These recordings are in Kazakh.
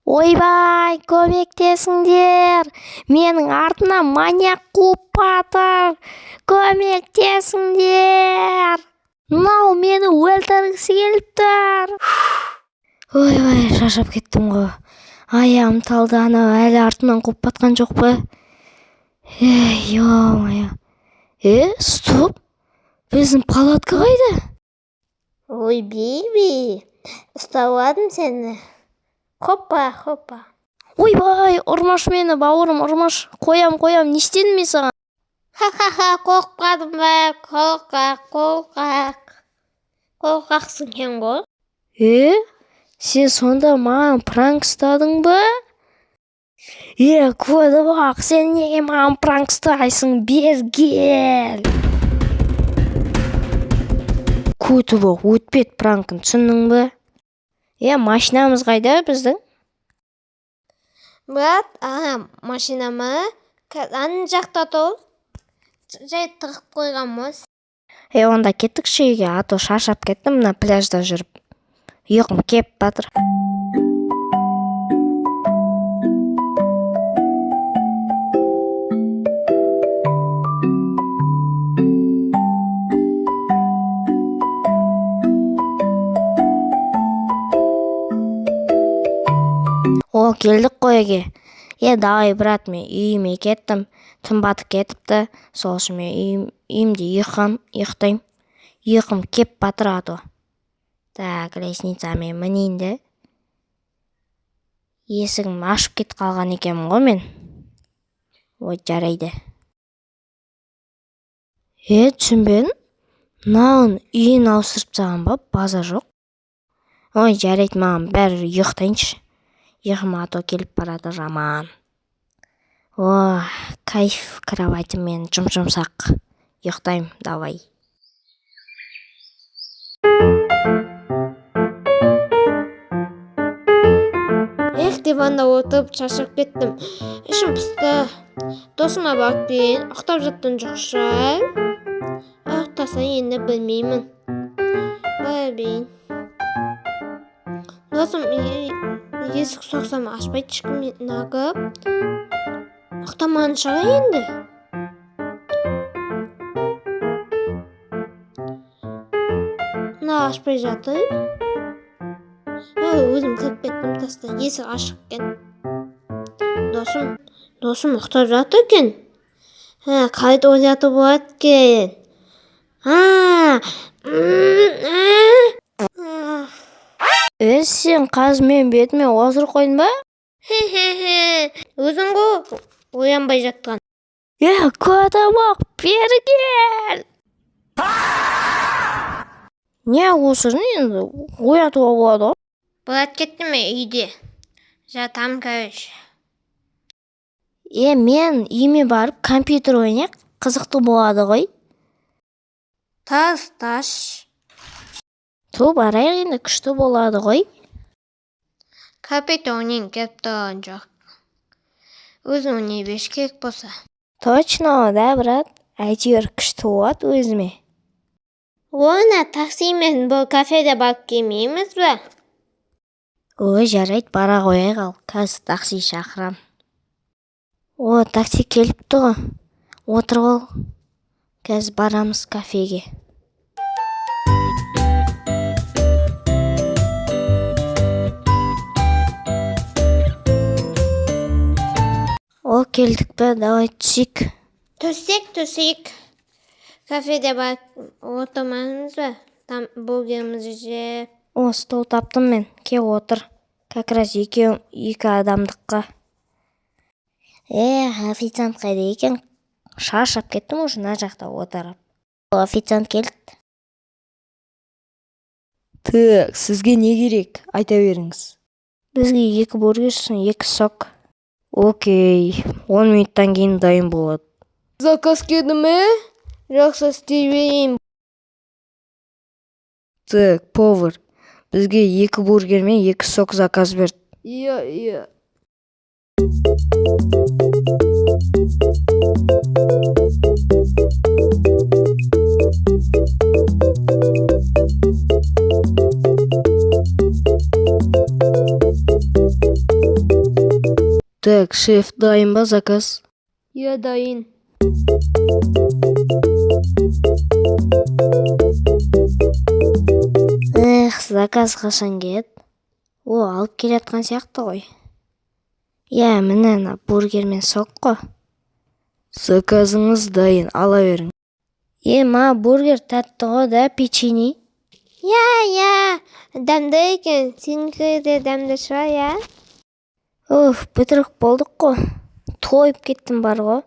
Ойбай, көмектесіңдер! Менің артымнан маньяк қуып батыр! Көмектесіңдер! Мынау мені өлтіргісі келіп тұр! Ойбай, шаршап кеттім ғой. Аяғым талды, анау әлі артымнан қуып батқан жоқ па? Ё-моё. Стоп! Біздің палатка қайда? Ой, бейби, ұстауладым сені. Хоппа. Ойбай, ұрмаш мені, бауырым, ұрмаш. Қоям, не істедім мен саған? Ха-ха-ха, қорықпадым ба, қорқақсың екен ғой. Сен сонда маған пранк ұстадың ба? Көді бақ, сен неге маған пранк ұстайсың? Бергел! Көті бақ, өтпет пранкын, түсіндің ба? Машинамыз қайда біздің? Брат, машинама ана жақта тұр. Жай тығып қойғанбыз. Онда кеттікші үйге, а то шаршап кеттім мына пляжда жүріп. Ұйқым кеп батыр. Келдік қой еге. Давай, брат, мен үйіме кеттім. Түн батып кетіпті. Сол үшін мен үйімде ұйықтаймын. Ұйқым кеп батыр ато. Так, лестницамен мінейін де. Есігім ашып кет қалған екенмін ғой мен. Жарайды. Түсінбедім. Мынауын үйін ауыстырып тастаған ба, база жоқ. Жарайды, маған бәрі ұйықтайыншы. Ұйқым ато келіп барады жаман. Кайф, кроватьмен жұмсақ. Ұйықтаймын, давай. Диванда отырып шаршап кеттім. Ішім пысты. Досыма барып келейін, ұйықтап жаттың жоқ шығар. Ұйықтаса енді білмеймін. Барайын. Досым есік соқсам ашпайды, ешкім нағып. Ұйықтамаған шығар енді. Мына ашпай жатыр. Өзім кіріп кеттім, таста есік ашық екен. Досым ұйықтап жатыр екен. Қайда ойлатып болады екен. Сен қазір мен бетіме осыр қойын ба? Өзің ғой оянбай жатқан. Көті бақ, бері кел! Не осырын енді? Оятуға болады ғой? Брат, кетті ме үйде? Жатам, короче. Мен үйіме барып компьютер ойнайық, қызықты болады ғой. Таш. Барайық енді, күшті болады ғой. Компьютер ойнайын келіп тұрған жоқ. Өзің ойнай беш керек болса. Точно, да, брат? Әйтеуір күшті болады өзіме. Оны таксимен бұл кафеде барып келмейміз бе? Жарайды, бара қояйық ал. Қазір такси шақырам. Такси келіпті ғой. Отыр ғой. Қазір барамыз кафеге. Келдік пе, давай түсейік. Түсейік. Кафеде барып отырмаңыз ба? Бургерімізді жеп. Стол таптым мен. Кел отыр. Как раз екі адамдыққа. Официант қайда екен? Шаршап кеттім уже мына жақта отырып. Официант келді. Так, сізге не керек? Айта беріңіз. Бізге 2 бургер, 2 сок. Окей, 10 минуттан кейін дайын болады. Заказ келді ме? Жақсы істей берейін. Так, повар, бізге 2 бургер мен 2 сок заказ берді. Иә. Так, шеф, дайын ба заказ? Иә, дайын. Заказ қашан келеді? Алып келе жатқан сияқты ғой. Иә, міне ана бургер мен сок қой. Заказыңыз дайын, ала берің. Ма бургер тәтті ғой да, печенье. Иә, дәмді екен. Сенікі де дәмді шығар, иә? Бітіріп болдық қой. Тойып кеттім бар ғой.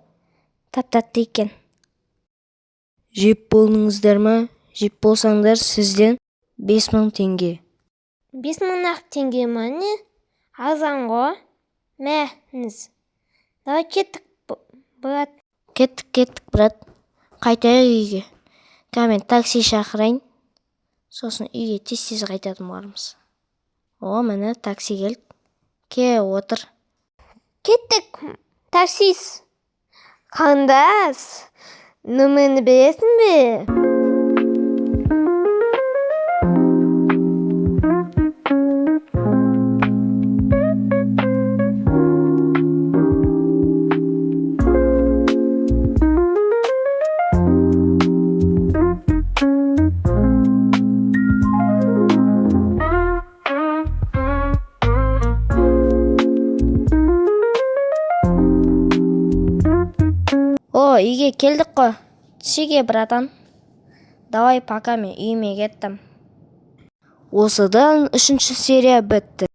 Тәтті екен. Жеп болдыңыздар ма? Жеп болсаңдар сізден 5000 теңге. 5000 теңге ма не? Арзан ғой. Мәңіз. Давай кеттік, брат. Кеттік, брат. Қайтайық үйге. Мен такси шақырайын. Сосын үйге тез қайтатын бармыз. Міне такси келді. Ке, отыр. Кеттік, таксист. Қандас, нөмірін бересің бе? Үйге келдік қой. Түсеге, братан. Давай, пока, мен үйіме кеттім. Осыдан 3-ші серия бітті.